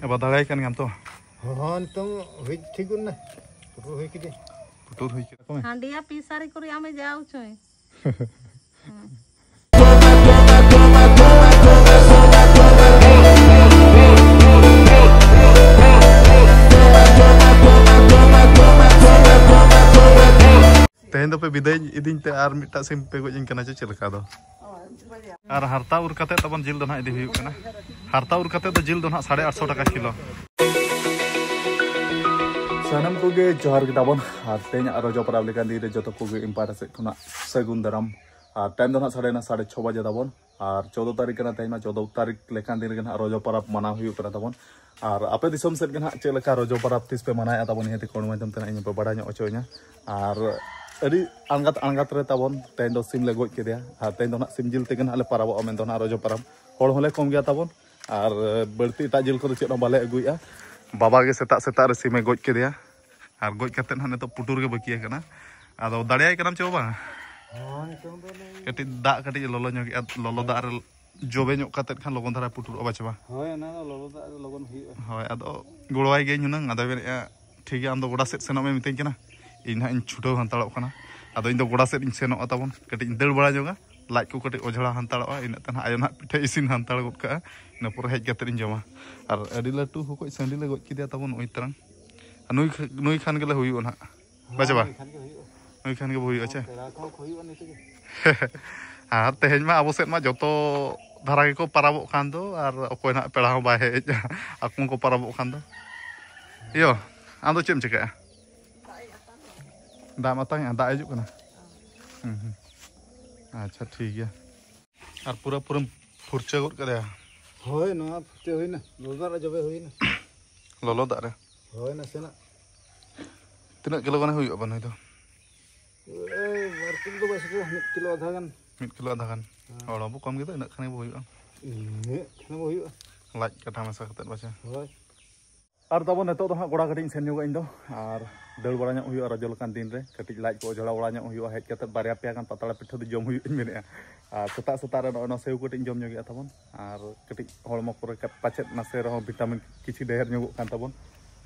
Apa dagai kan ngam to? हाँ तो हुई ठीक ना पुटुर हुई किदे पुटुर हुई किदा कमे हांडिया पिसारी करी आमे जाऊ छय तेहेन पे विदाय इदिन ते आर मिटा सिम पे गोजिन कना चे चलका दो आर हरता उर कते तबन जिल दो ना इदि हुई कना हरता उर कते तो जिल दो ना 850 टाका किलो सानम कोगे जोहार के ताबन आर तेन रोजो पराब लेकान दी रे जतो कोगे इम्पारा से खुना सगुन दराम आर टाइम दो ना 6:30 बजे ताबन आर 14 तारीख कना तेन 14 तारीख लेकान दिन के रोजो पराब मना हुई कना ताबन आर आपे दिसम सेट के ना चे लेका रोजो पराब तिस पे मनाया ताबन हेते कोण माध्यम तना इन पे बडा ᱧᱚᱜ ochonya आर अड़ी आंगात रे ताबन तेन दो सिम ले गोज केदिया आर तेन दो ना सिम जिल तेगन आले पराबो अमेन दो ना रोजो पराब होड़ होले कम गया ताबन आर बळती ता जिल को चेद बाले अगुया बाबा के सेता सेता रे सिमे गोज केदिया आर गोज कते ना तो पुटुर के बकिया कना आदो दाड़ियाय कनाम चे बाबा कटी दा कटी लोलो ᱧᱚᱜ लोलो दा रे जोबे ᱧᱚᱜ कते खान लगन धारा पुटुर अबा चबा होय ना लोलो दा लगन हुई होय आदो गोळवाय गे हुनंग आदो बेन ठीक है आम दो गोड़ा सेट सेनो में मितें कना इन हां इन छुटो हंताड़ो कना आदो इन दो गोड़ा सेट इन सेनो ताबन कटी इन दळ बड़ा जोगा लाज को कटी ओझड़ा हंताड़ो इन तन आयो ना पिठे इसिन हंताड़ गद का इन पर हेज कते इन जमा आर अडी लाटू हुको संडी ले गज किदिया ताबन ओइ तरंग नुई खान गेले हुइयो ना बाजबा नुई खान के हुइयो छे आर तेहेज मा आबो सेट मा जतो धारा के को पाराबो खान दो आर अकोय ना पेड़ा हो बाय हेज आकुन को पाराबो खान दो यो आम दो चेम चिका दा मतंग दा हिजुग कना अच्छा ठीक है और पूरा पूरा फुरचा गद कदे होय ना फुरचा होय ना लोलो दा जबे होय ना लोलो दा रे होय ना सेना तिना किलो गने हुई बन होय तो मार्किन दो बस को 1 किलो आधा गान 1 किलो आधा गान और अब कम गे तो इना खाने बो हुई खाने बो हुई लाज कथा मसा कते बाचा होय और तब नेतो तो गड़ा कटी सेन ᱧᱚᱜ इन दो और दड़ बड़ा ᱧᱚᱜ हुई रजो लकान दिन रे कटी लाज को जड़ा बड़ा ᱧᱚᱜ हुई हेज कते बारिया पे गान पतला पिठा दो जम हुई मेने और सेता सेता रे नो सेव कटी जम ᱧᱚᱜ तबन और कटी हड़मो करे पाचेत नासे रहो विटामिन किछि देहर ᱧᱚᱜ कान तबन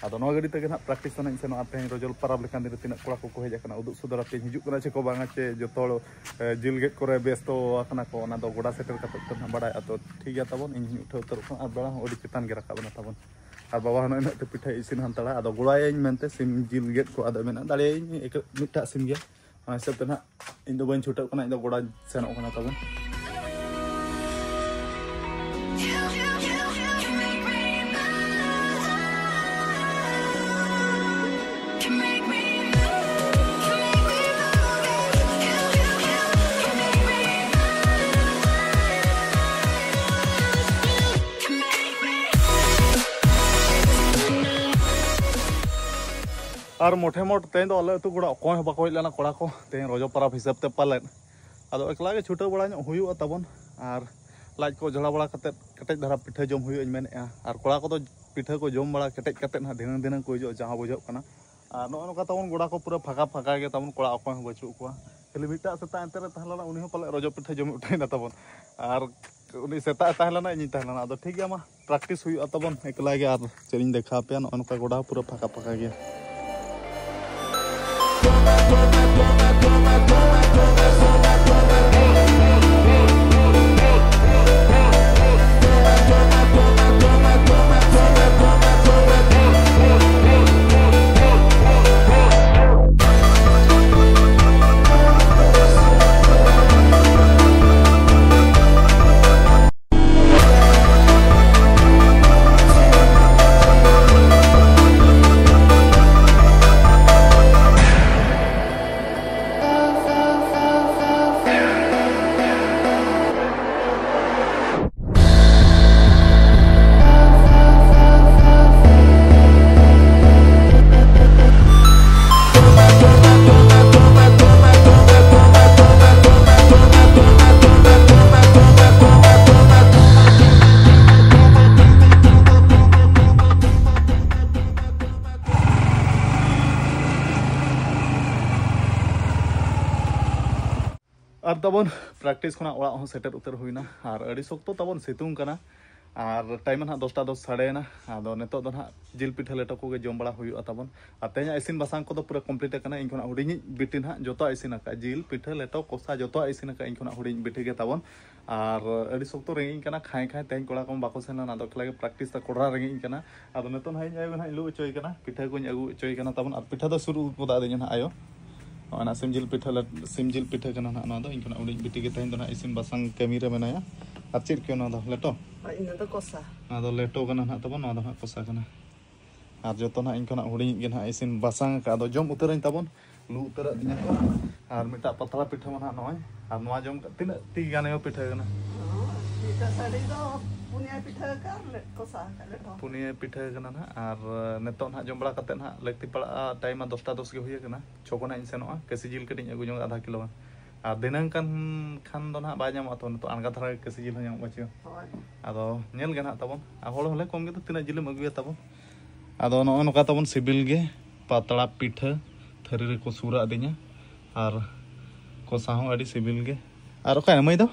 आदो नो गड़ी तक ना प्रैक्टिस ना सेनो आते रोजल पराब लेकान दिन तिना कोड़ा को हेज कना उदुग सुदर पे हिजुग कना छे को बांगा चे जतो जिल गेट करे बेस तो आकना को ना दो गोड़ा सेटर कते तना बड़ा तो ठीक है तबन इन उठो उतर और बड़ा ओडी चितान के रखा बना तबन और बाबा हनो इन ते पिठा इसिन हंताड़ा आदो गोड़ाय मेनते सिम जिल गेट को आदो मेना दाड़े एक मिटा सिम गया हिसाब तना इन दो बन छुटा कना इन दो गोड़ा सेनो कना तबन और मोटे मोट तेन दो अले तो गुड़ा अकोय बाको लेना कोड़ा को तेन रोजो पराब हिसाब ते पालन आदो एकला के छुटा बड़ा हुई तबन और लाज को झड़ा बड़ा कते कटेज धारा पिठा जम हुई मेन और कोड़ा को तो पिठा को जम बड़ा कटेज कते ना दिन दिन को जो जहां बुझो कना और नो नका तबन गुड़ा को पूरा फाका फाका के तबन कोड़ा अकोय बचु को खाली मिटा सेता अंते रे तहलाना उनी हो पाले रोजो पिठा जम उठाइना तबन और उनी सेता तहलाना इन तहलाना आदो ठीक गया मा प्रैक्टिस हुई तबन एकला के और चेरिंग देखा पे नो नका गुड़ा पूरा फाका फाका गया और तबन प्रैक्टिस खुना ओड़ा सेटर उतर हुईना और अड़ी शक्तो तबन सितुंग कना और टाइम ना 10टा 10 साड़ेना आदो नेतो दो ना जिल पिठा लेटो को जम बड़ा हुई ताबन और तेज इसिन बासांग को पूरा कमप्लीट करना इन हुडिंग बिटी ना जो इसिन जिल पिठा लेटो कोसा जो इसिन इन हुडिंग बिटी के ताबन और अड़ी सख्त रेंगी खाए खाए तेज कोड़ा को बाको सेना ना खला प्रैक्टिस कोड़ा रेंगी अब नेतो ना लू चोना पिठा को अगू चोना ताबन और पिठा दो शुरू कोदा ना आयो सिम जिल पिठा ना इन हुडिंग बिटी के तेज ना इसिन बासांग कमी रे मेनाया और चेक क्यों ना लेटो लेटो ना तब ना कोसा और जो ना इन हुडिंग ना इसिन बासांग का जम उतर तबन लू उतर और मिटा पतला पिठा ना नॉय और जम तीन ती गाने पिठा पुनिया पिठा ना और नेतो ना जम बड़ा ना लगती पड़ा टाइम 10टा 10 के हुई छको ना इन सेनोआ कसी जिल कटिंग अगू जो आधा किलो और दिनांग खान दो ना बाय तो नितो आनगा धारा कसी जिल हो बच्चे आदो नेल गे ना तबन हल हले कम गे तीना जिलम अगुया तबन आदो नका तबन सिबिल गे पातला पिठा थरी रे को सुरा दिया और कोसा हो अड़ी सिबिल गे और ओका मई दो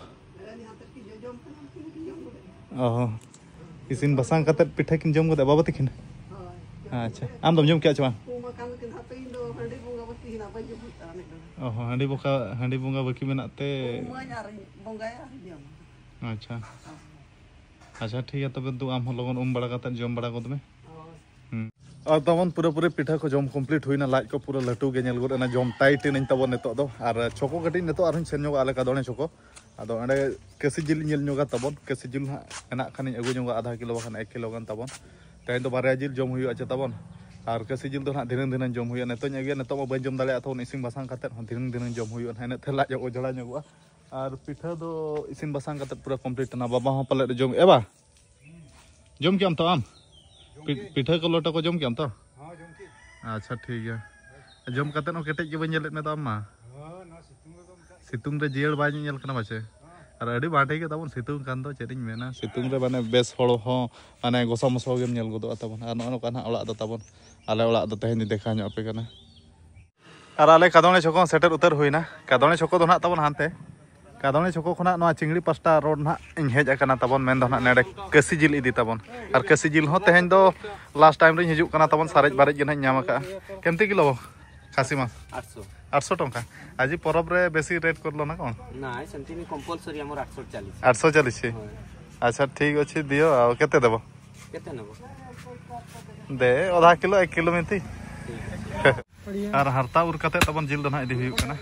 इसिन बासांग कते पिठा किन जम गदे बाबा तकिन अच्छा आम दम जम क्या चवा हांडी बोंगा बाकी मेनाते अच्छा अच्छा ठीक है तब दो आम लगन बड़ा कते जम बड़ा गद में और तबन पूरे पिठा को जम कमप्लीट हुई लाज को पूरा लटू गे नेल गुड जम टाइट इन तब नितो दो और छको कटी नितो और सेन आले कादोने छको आदो अंडे कसी जिल नेल नोगा तबन कसी जिल हेना खानी अगू नोगा आधा किलो बखान 1 किलो गान तबन तेन तो बारे जिल जम हुई आचे तबन और कसी जिल तो दिन दिन जम हुई नितो अगे नितो बन जम दाले तो इसिन बासांग कते दिन दिन जम हुई हेने लाज ओजड़ा नोगा और पिठा दो इसिन बासांग कते पूरा कमप्लीट ना बाबा हो पले जम एबा जम के तो आम पिठा को लोटा को जम के तो अच्छा ठीक है जम कते नो केटेज के बन नेलेत में तो आम सितुंग रे जियल बाय नेल कना बाचे और अड़ी बाटे के तबन सितुंग कान दो चेरिंग मेना सितुंग रे माने बेस हड़ हो माने गोसा मसो गेम नेल गदो तबन और नो काना ओला दो तबन आले ओला दो तेहन देखा नो पे कना और आले कादोने छको सेटर उतर हुईना कादोने छको दो ना तबन हानते कादोने छको खना नो चिंगड़ी पास्टा रोड ना इन हेज अकना तबन मेन दो ना नेडे कसी जिल इदी तबन और कसी जिल हो तेहन दो लास्ट टाइम रे हिजु कना तबन सारेज बारेज गे ना न्याम का केमती किलो खासी मास 800 टका आज परब रे बेसी रेट करलो ना कोन ना सेंटिनी कंपलसरी हमर 840 840 अच्छा ठीक अछि दियो आ केते देबो केते नेबो दे आधा किलो 1 किलो मेंती और हरता उर कते तबन जिल दो ना इदी हुई कना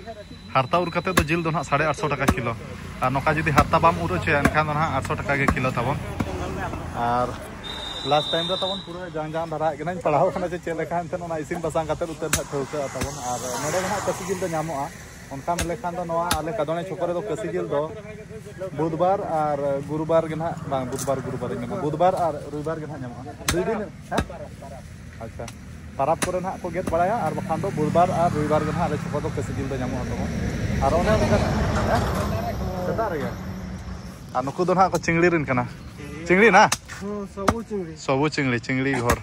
हरता उर कते तो जिल दो ना 850 टका किलो और नोका जदी हरता बाम उर छ एनखान दो ना 800 टका के किलो तबन और लास्ट टाइम तबन पूरा जान जान धरा के पढ़ाओ खाना चे लेखान इसिन बासांग कते उतर ठौका तबन और नडे ना कसी जिल दो नामोआ उनका लेखान दो नवा आले कादोने छोकरे दो कसी जिल दो बुधवार और गुरुवार के ना बांग बुधवार और रविवार के ना नामोआ 2 दिन अच्छा परब करे ना को गेट बड़ाया और बखान दो बुधवार और रविवार के ना आले छोकरे दो कसी जिल दो नामोआ तबन और ओने सेता रे और नुकु दो ना को चिंगड़ी रिन कना चिंगड़ी ना सबू चिंगड़ी घर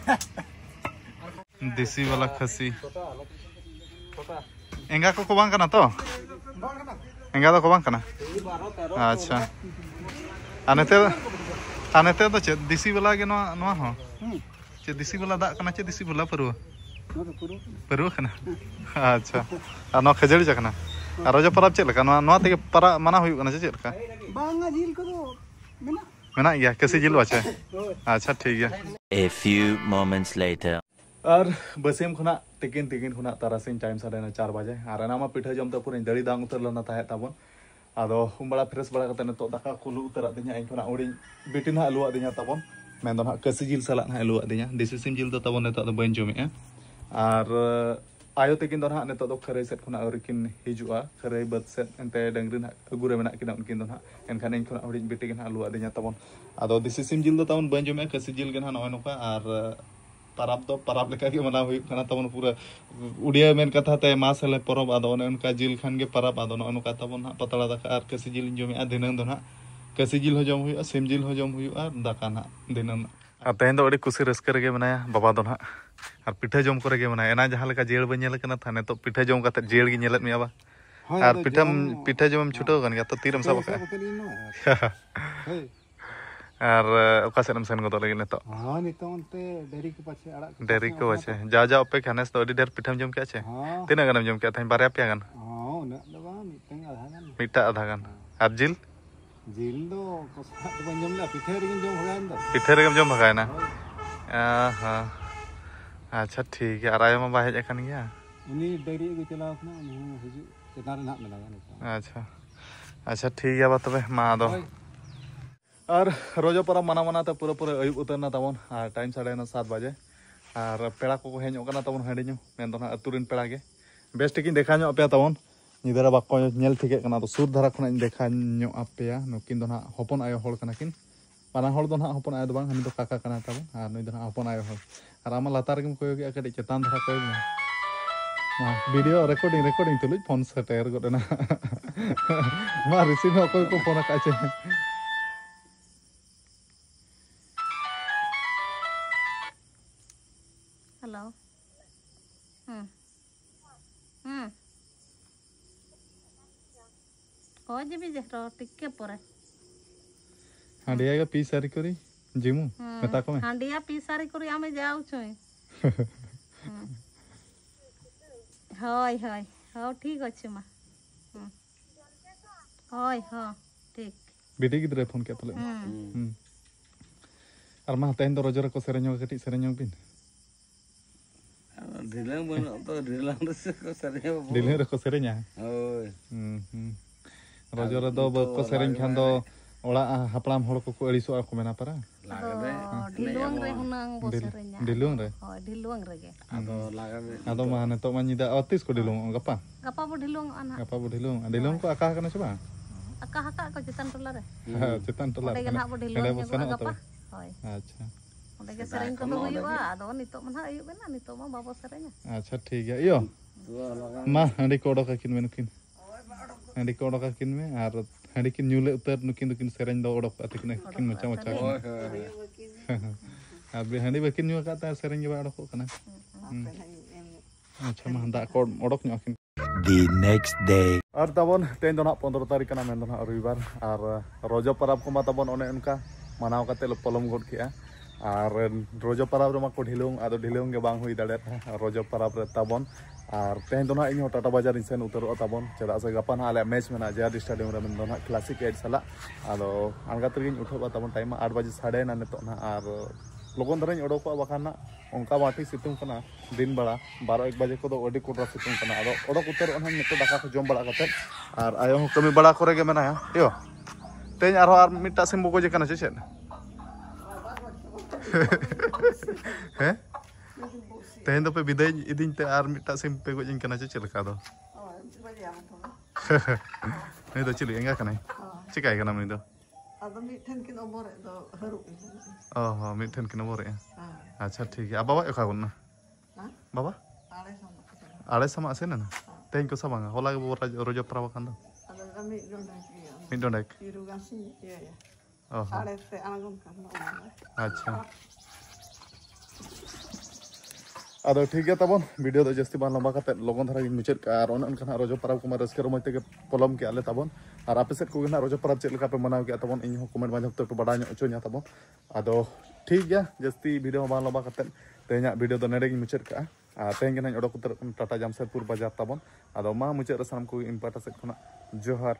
देसी वाला खसी एंगा को बांग कना तो एंगा तो को बांग कना अच्छा अनेते तो चे देसी वाला के नो हो चे देसी वाला दा कना चे देसी वाला परुवा कना अच्छा आ नो खजड़ी जकना आ रोजा परब चे लका नो ते para माना हुई कना चे लका बांगा जिल को मेना मेना गया कैसे जिल बाचे अच्छा ठीक है A few moments later और बसेम खुना तिकिन खुना तारासिन टाइम साढ़े 4 बजे और एना पिठा जम तो पूरा दड़ी दांग उतर लना ताहे ताबन आदो बड़ा फ्रेश बड़ा कते तो दाका कुलु उतर दिया इन खुना उड़ी बिटिन ना लुआ दिया ताबन मेन दो ना कसी जिल सला ना लुआ दिया देसी सिम जिल तो ताबन तो बन जमे और आयो तकिन दो ना नेतो दो खरे सेट खुना औरकिन हिजुआ खरे बद सेट एंते डंगरी ना अगुरे मेना किना उनकिन दो ना एनखान इन खुना उड़ी बिटिन ना लुआ दिया ताबन आदो देसी सिम जिल दो ताबन बन जमे कसी जिल के ना नय नका और परब लेका के मना हुई खाना तबन पूरा उड़िया मेन कथा ते मास हले परब आदो उनका जिल खान के परब आदो नका तबन पतला दाका और कसी जिल जमे दिनन दो ना कसी जिल हो जम हुई सिम जिल हो जम हुई और दाका ना दिनन और तेहन दो अड़ी खुशी रस्कर गे मनाया बाबा दो ना और पिठा जम करे गे मनाया एना जहां लेका जेल बन नेल कना था ने तो पिठा जम कते जेल गे नेलत मिया बा और पिठा जम छुटो कन गया तो तीरम सब का और ओका सेनम सेन गोदो लगे नितो हाँ नितो उनते डेरी के पाछे अड़ा डेरी को अच्छे जा पे खानेस तो अडी ढेर पिठम जम के अच्छे हाँ तीना गनम जम के थाइन बारया पिया गन हाँ उन्हें दबा मिटन आधा गन मिटा आधा गन और जिल जिल दो कोसा तो बंजम ना पिठे रिंग जम भगान दो पिठे रेगम जम भगायना हां अच्छा ठीक है आराय मा बाहे जखन गया उनी डेरी को चलाव ना उनी हिजु चेतान ना मेला गन अच्छा अच्छा ठीक है बा तबे मा दो और रोजो पर मना मना तो पूरा पूरा अयुब उतरना तबन और टाइम 7:30 बजे और पेड़ा को हेजो कना तबन हडिño मेन दो ना अतुरिन पेड़ा गे बेस टिकिन देखा ᱧᱚᱜ पे तबन निदरा बाको नेल ठिके कना तो सुर धारा खना देखा ᱧᱚᱜ आपेया नुकिन दो ना हपन आयो होल कना किन पाना होल दो ना हपन आयो दो बांग हनी दो काका कना तबन और नुई दो ना हपन आयो होल और आमा लातार गेम कोयो गे कडी चेतान धारा कोयो मा वीडियो रिकॉर्डिंग तुलुज फोन सेटेर गोदना मा रिसीव कोई को फोन काचे हेलो हो जीबी जे रो टिके परे हांडिया गे पी सारी करी जिमु मेता को में हांडिया पी सारी करी आमे जाऊ छय होय होय हो ठीक अछि मा होय हो ठीक बेटी गिद्रे फोन के पले और मा तेन दो रोजर को सेरेño कटी सेरेño बिन ढिलंग बनो तो ढिलंग को सरेño दिले को सेरेña ओय रोजर दो को सेरेñ खान दो ओला हापलाम होड़ को अड़ीसो को मेना पारा ढिलुंग रे हुनंग बो सेरेña ढिलुंग रे होय ढिलुंग रे गे आदो मा ने तो मानिदा अतिस को ढिलुंग गपा बो ढिलुंग अना गपा बो ढिलुंग को आका कना छबा अका हका को चितन टोला रे चेतन टोला ओडे गना बो ढिलुंग गपा होय अच्छा ओडे के सेरेñ को दो हुयुआ आदो नितो मना आयु बेना नितो मा बाबो सेरेña अच्छा ठीक है यो मा हंडी को ओडका किन मेनुकिन हंडी को ओडका किन में और हंडी किन न्यूले उतर नुकिन दुकिन सेरेñ दो ओडक अति किन मचा मचा अब हंडी बकिन न्यू काता सेरेñ के ओडक कना अच्छा मा दा को ओडक न्यू किन The next day. और तबन तेन दो ना 15 तारीख कना मेन दो ना रविवार और रोजो परब को मा तबन ओने उनका मनाव काते पलम गोड किया और रोजो परब रे मा को ढिलुंग आदो ढिलुंग के बांग हुई दाड़े रोजो परब रे तबन और तेन दो ना इन टाटा बाजार इंसेन उतरो तबन चेदा से गपा ना आले मैच मेना जेआर स्टेडियम रे मेन दो ना क्लासिक एड सला आदो आंगा तरिन उठबा तबन टाइम 8 बजे 8:30 नितो ना और लोगन धरन ओडोको बखाना उनका बाटी सितुंग कना दिन बड़ा 12-1 बजे को दो ओडी कोडरा सितुंग कना आदो ओडोक उतर ओन नितो दाका को जम बड़ा कते और आयो कमी बड़ा करे गे मेना यो तेन आर मिटा सिम बको जे कना चेन हैं तेन दो पे विदाय इदिन ते आर मिटा सिम पे को जिन कना चे लका दो नहीं तो चिली एंगा कना चिकाय कना मनी दो अदो मिठन किन ओबरे दो हरु ओहो मिठन किन ओबरे अच्छा ठीक है बाबा एखा गुन ना बाबा आड़े समा से ना तेन को सबांगा होला के बोरा रोजो प्रावा खान दो अदो गमी डोंडा की मिन डोंडक इरुगासी ये ओहो आड़े से आगुन खान अच्छा आदो ठीक है तबन वीडियो दो जस्ती बान लंबा करते लोगन धरा मुचेद का और उनका रोजो परब को रस्के रमज ते पलम के आले तबन और आपे सेट को ना रोजो परब चेद लका पे मनाव के तबन इन कमेंट माध्यम ते बड़ा ᱧᱚ तबन आदो ठीक है जस्ती वीडियो बान लंबा करते तेना वीडियो दो नेडे मुचेद का तेन के ना ओडक उतर टाटा जामशेदपुर बाजार तबन आदो मा मुचेद रसम को इम्पाटा सेट खना जोहार।